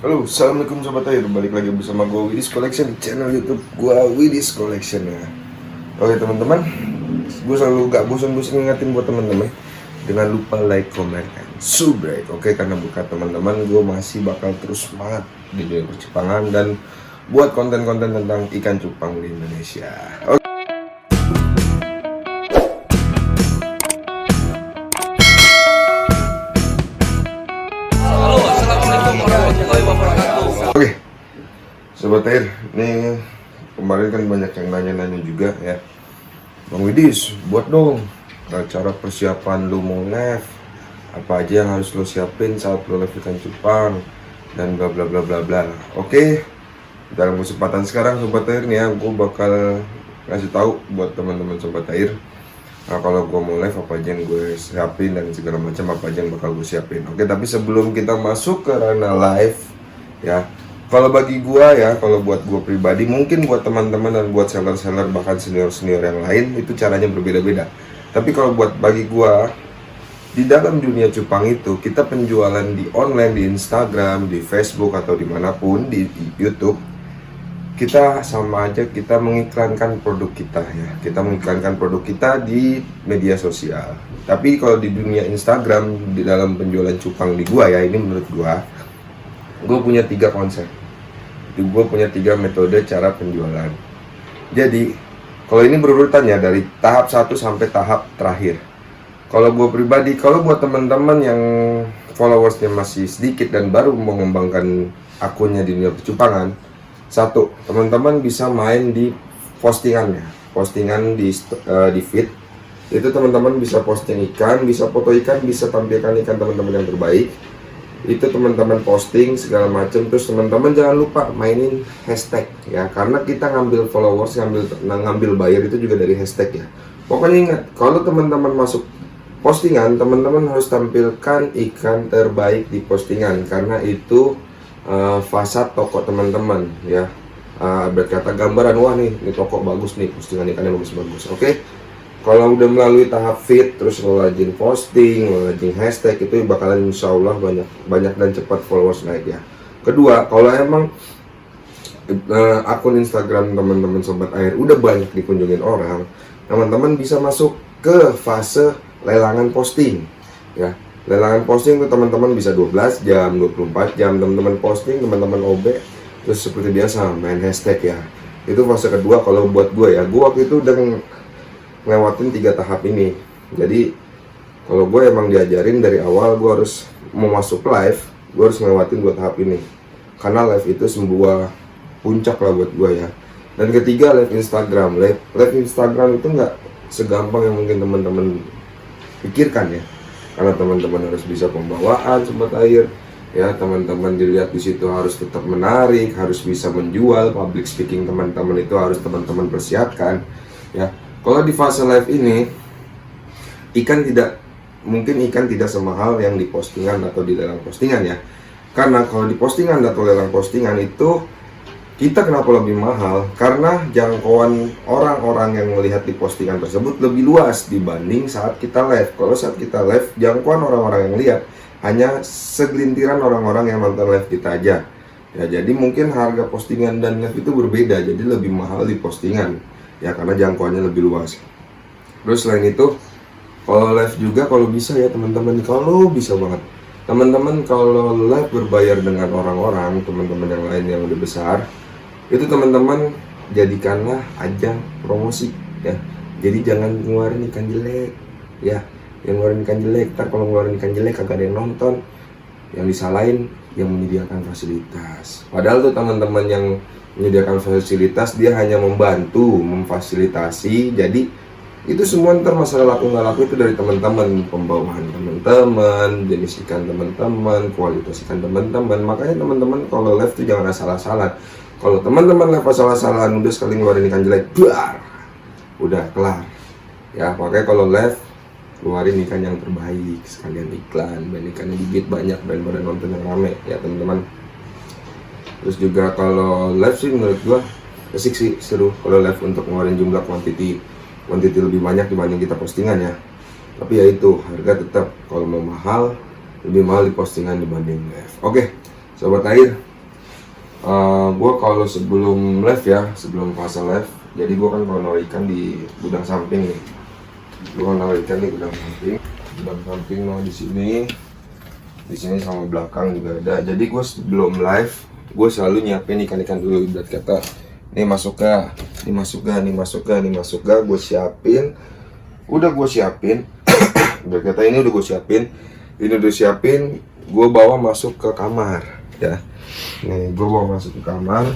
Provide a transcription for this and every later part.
Halo, assalamualaikum sobat air. Balik lagi bersama gue Widis Collection di channel YouTube gue Widis Collection ya. Oke teman-teman, gue selalu gak bosan-bosan ngingetin buat teman-teman dengan lupa like, comment, and subscribe. Oke, karena berkat teman-teman gue masih bakal terus semangat di dunia percupangan dan buat konten-konten tentang ikan cupang di Indonesia. Oke. Oke, sobat air, nih kemarin kan banyak yang nanya-nanya juga ya, Bang Widis, buat dong cara persiapan lu mau live, apa aja yang harus lo siapin saat lo live ikan cupang dan bla bla bla bla bla. Oke, dalam kesempatan sekarang sobat air nih ya, gue bakal kasih tahu buat teman-teman sobat air, nah, kalau gue mau live apa aja yang gue siapin dan segala macam apa aja yang bakal gue siapin. Oke, tapi sebelum kita masuk ke ranah live ya, kalau bagi gua ya, kalau buat gua pribadi, mungkin buat teman-teman dan buat seller-seller bahkan senior-senior yang lain itu caranya berbeda-beda. Tapi kalau buat bagi gua, di dalam dunia cupang itu kita penjualan di online, di Instagram, di Facebook atau dimanapun di YouTube, kita sama aja kita mengiklankan produk kita ya. Kita mengiklankan produk kita di media sosial. Tapi kalau di dunia Instagram, di dalam penjualan cupang di gua ya, ini menurut gua punya 3 konsep. Gue punya 3 metode cara penjualan. Jadi kalau ini berurutannya dari tahap 1 sampai tahap terakhir. Kalau gue pribadi, kalau buat teman-teman yang followersnya masih sedikit dan baru mengembangkan akunnya di dunia percupangan, 1, teman-teman bisa main di postingannya, postingan di feed. Itu teman-teman bisa posting ikan, bisa foto ikan, bisa tampilkan ikan teman-teman yang terbaik. Itu teman-teman posting segala macam. Terus teman-teman jangan lupa mainin hashtag ya, karena kita ngambil followers, ngambil buyer itu juga dari hashtag ya. Pokoknya ingat, kalau teman-teman masuk postingan, teman-teman harus tampilkan ikan terbaik di postingan, karena itu fasad toko teman-teman ya. Berkata gambaran, wah nih, ini toko bagus nih, postingan ikannya bagus-bagus. Oke. Kalau udah melalui tahap feed, terus lo rajin posting, lo rajin hashtag, itu bakalan insya Allah banyak dan cepat followers naik ya. Kedua, kalau emang akun Instagram teman-teman sobat air udah banyak dikunjungin orang, teman-teman bisa masuk ke fase lelangan posting ya. Lelangan posting itu teman-teman bisa 12 jam, 24 jam, teman-teman posting, teman-teman OB, terus seperti biasa main hashtag ya. Itu fase kedua kalau buat gue ya. Gue waktu itu udah ngelewatin 3 tahap ini. Jadi kalau gue emang diajarin dari awal, gue harus mau masuk live, gue harus ngelewatin 2 tahap ini, karena live itu sebuah puncak lah buat gue ya. Dan ketiga, live Instagram. Live Instagram itu nggak segampang yang mungkin teman-teman pikirkan ya, karena teman-teman harus bisa pembawaan sobat air ya, teman-teman dilihat di situ harus tetap menarik, harus bisa menjual, public speaking teman-teman itu harus teman-teman persiapkan ya. Kalau di fase live ini, ikan tidak semahal yang di postingan atau di lelang postingan ya. Karena kalau di postingan atau lelang postingan itu, kita kenapa lebih mahal? Karena jangkauan orang-orang yang melihat di postingan tersebut lebih luas dibanding saat kita live. Kalau saat kita live, jangkauan orang-orang yang lihat hanya segelintiran orang-orang yang nonton live kita aja ya. Jadi mungkin harga postingan dan live itu berbeda, jadi lebih mahal di postingan ya, karena jangkauannya lebih luas. Terus selain itu, kalau live juga kalau bisa ya teman-teman, kalau bisa banget teman-teman, kalau live berbayar dengan orang-orang, teman-teman yang lain yang lebih besar, itu teman-teman jadikanlah ajang promosi ya. Jadi jangan ngeluarin ikan jelek ya, yang ngeluarin ikan jelek. Ntar kalau ngeluarin ikan jelek kagak ada yang nonton, yang disalahin yang menyediakan fasilitas. Padahal tuh teman-teman yang menyediakan fasilitas, dia hanya membantu, memfasilitasi. Jadi itu semua ntar masalah laku nggak laku itu dari teman-teman, pembawaan teman-teman, jenis ikan teman-teman, kualitas ikan teman-teman. Makanya teman-teman kalau live tuh jangan asal-asalan. Kalau teman-teman live asal-asalan, udah sekali ngeluarin ikan jelek, buar, udah kelar ya. Makanya kalau live, keluarin ikan yang terbaik, sekalian iklan, dan ikannya digigit banyak daripada nonton yang rame ya teman-teman. Terus juga kalau live sih menurut gua asik sih, seru kalau live untuk ngeluarin jumlah quantity lebih banyak dibanding kita postingan ya. Tapi ya itu, harga tetap kalau mau mahal, lebih mahal di postingan dibanding live. Oke, sobat air, Gue kalau sebelum live ya, sebelum fase live, jadi gue kan kalau naruh ikan di gudang samping nih. Gue naruh ikan di gudang samping no di sini sama belakang juga ada. Jadi gue sebelum live, gue selalu nyiapin ikan-ikan dulu. Buat kata, nih masuk ga, gue siapin. Udah gue siapin. Buat kata ini udah gue siapin. Gue bawa masuk ke kamar, ya. Nih, gue bawa masuk ke kamar.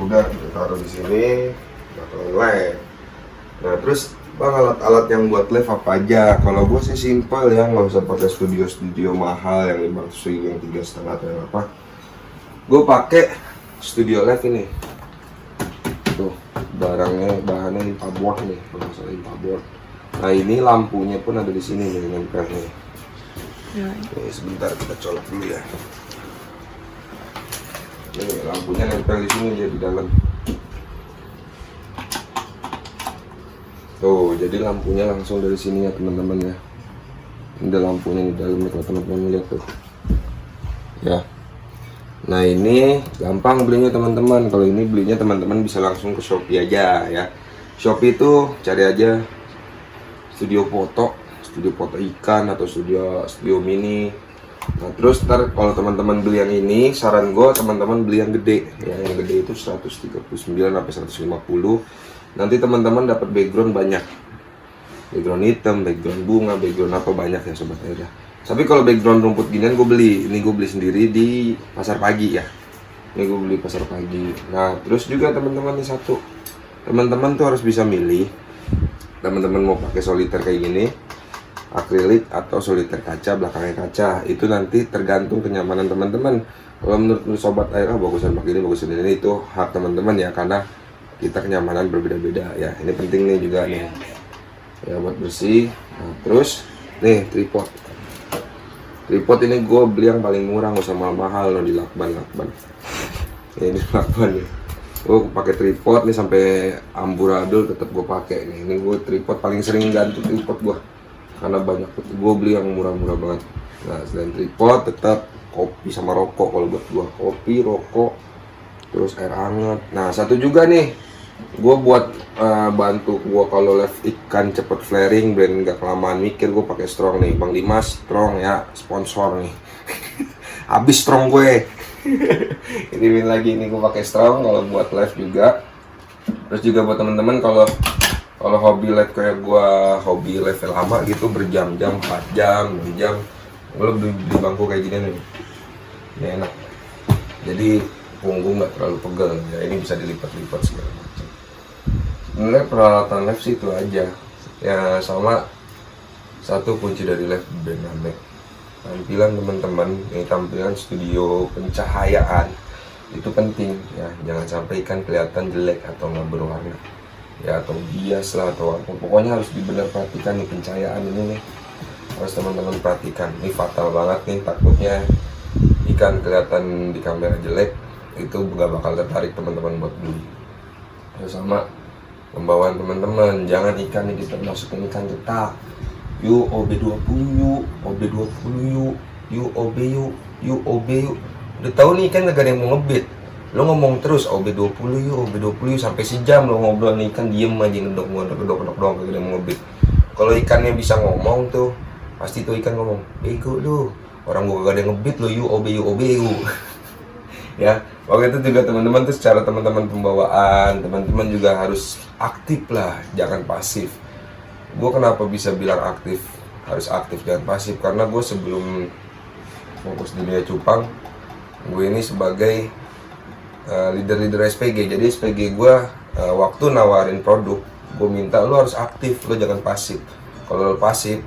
Udah kita taruh di sini, bakalan live. Nah, terus bang, alat-alat yang buat live apa aja? Kalau gue sih simpel ya, nggak usah pakai studio mahal yang 500.000, yang 3,5 atau yang apa. Gue pakai studio live ini. Tuh, bahannya Infaboard nih, kalau misalnya Infaboard. Nah, ini lampunya pun ada di sini nih, nempel nih. Nih, sebentar kita colok dulu ya. Nih, lampunya nempel di sini dia di dalam. Tuh, jadi lampunya langsung dari sini ya teman-teman ya. Ini lampunya di dalam nih, kalau teman-teman lihat tuh. Ya. Nah, ini gampang belinya teman-teman. Kalau ini belinya teman-teman bisa langsung ke Shopee aja ya. Shopee itu cari aja studio foto ikan atau studio mini. Nah, terus ntar kalau teman-teman beli yang ini, saran gue teman-teman beli yang gede ya. Yang gede itu 139 sampai 150. Nanti teman-teman dapat background banyak, background hitam, background bunga, background apa banyak ya sobat air ya. Tapi kalau background rumput ginian gue beli sendiri di pasar pagi ya. Ini gue beli pasar pagi. Nah, terus juga teman-teman nih satu, teman-teman tuh harus bisa milih. Teman-teman mau pakai soliter kayak gini, akrilik atau soliter kaca, belakangnya kaca, itu nanti tergantung kenyamanan teman-teman. Kalau menurut sobat air, bagusan pakai ini, bagusan ini, itu hak teman-teman ya, karena kita kenyamanan berbeda-beda ya. Ini penting nih juga nih ya buat bersih. Nah, terus nih tripod ini gue beli yang paling murah, nggak usah mahal-mahal loh, di lakban ya. Ini lakban nih, gue pakai tripod nih sampai amburadul tetap gue pakai nih. Ini gue tripod paling sering ganti tripod gue, karena banyak gue beli yang murah-murah banget. Nah, selain tripod tetap kopi sama rokok. Kalau buat gue kopi, rokok, terus air hangat. Nah, satu juga nih, gue buat bantu gue kalau live ikan cepet flaring, brand nggak kelamaan mikir, gue pakai strong nih, Bang Dimas strong ya, sponsor nih. Habis strong gue. Ini lagi ini gue pakai strong kalau buat live juga. Terus juga buat teman-teman kalau hobi live kayak gue, hobi live lama gitu, berjam-jam, 4 jam, 6 jam, gue beli bangku kayak gini nih. Ini enak. Jadi punggung nggak terlalu pegel ya, ini bisa dilipat-lipat segala macam. Sebenarnya peralatan live sih itu aja ya, sama satu kunci dari live dynamic. Tampilan teman-teman, ini tampilan studio pencahayaan itu penting ya, jangan sampai ikan kelihatan jelek atau nggak berwarna ya, atau bias lah atau apa. Pokoknya harus dibenar perhatikan nih pencahayaan ini nih, harus teman-teman perhatikan. Ini fatal banget nih, takutnya ikan kelihatan di kamera jelek, itu nggak bakal tertarik teman-teman buat beli. Sama pembawaan teman-teman, jangan ikan ini kita masukin ikan cetak. Yuk OB20 yuk OB. Udah tahu nih ikan gak ada yang mau ngebit, lo ngomong terus OB20 yuk sampai sejam lo ngobrol nih ikan, diem aja ngedok doang, gak ada yang mau ngebit. Kalau ikannya bisa ngomong tuh, pasti tuh ikan ngomong, bego lu, orang gua gak ada yang ngebit lo, yuk OB ya. Waktu itu juga teman-teman tuh, secara teman-teman pembawaan, teman-teman juga harus aktif lah, jangan pasif. Gue kenapa bisa bilang aktif, harus aktif jangan pasif, karena gue sebelum fokus di dunia cupang, gue ini sebagai leader SPG. Jadi SPG gue waktu nawarin produk, gue minta lo harus aktif, lo jangan pasif. Kalau lo pasif,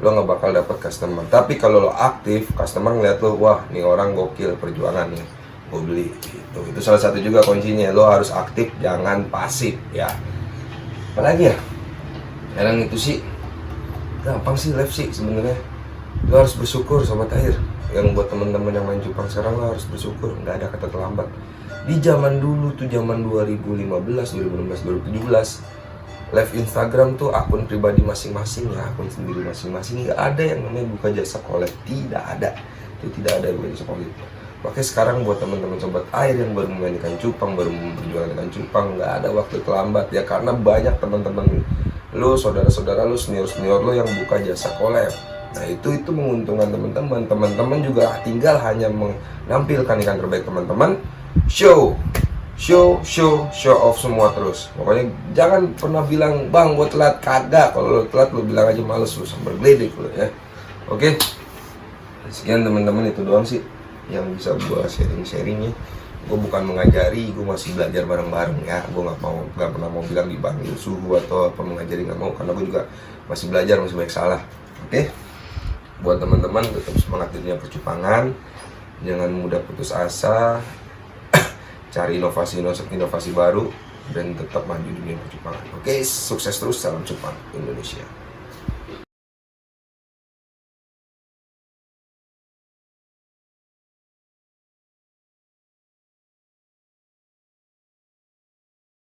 lo nggak bakal dapet customer. Tapi kalau lo aktif, customer ngeliat lo, wah nih orang gokil perjuangannya, gue beli gitu. Itu salah satu juga kuncinya, lo harus aktif jangan pasif ya. Apalagi ya, kadang itu sih gampang sih live sih sebenarnya. Lo harus bersyukur sobat air. Yang buat teman-teman yang main cupang sekarang, lo harus bersyukur, nggak ada kata terlambat. Di zaman dulu tuh, zaman 2015, 2016, 2017, live Instagram tuh akun pribadi masing-masing ya, akun sendiri masing-masing, nggak ada yang namanya buka jasa collab, tidak ada. itu tidak ada yang menjadi solid. Makanya sekarang buat teman-teman sobat air yang baru main ikan cupang, baru berjualan ikan cupang, nggak ada waktu terlambat ya, karena banyak teman-teman lo, saudara-saudara lo, senior-senior lo yang buka jasa collab. Nah itu menguntungkan teman-teman. Teman-teman juga tinggal hanya menampilkan ikan terbaik teman-teman, show off semua terus. Pokoknya jangan pernah bilang bang gue telat, kagak. Kalau lo telat lo bilang aja males, lo sambil geledek lo ya. Oke, sekian teman-teman, itu doang sih yang bisa gue sharing-sharingnya. Gue bukan mengajari, gue masih belajar bareng-bareng ya. Gue nggak pernah mau bilang di bang suhu atau apa mengajari, nggak mau, karena gue juga masih belajar, masih banyak salah. Oke, buat teman-teman tetap semangat di dunia percupangan, jangan mudah putus asa, cari inovasi baru, dan tetap maju di dunia percupangan. Oke, sukses terus, salam cupang Indonesia.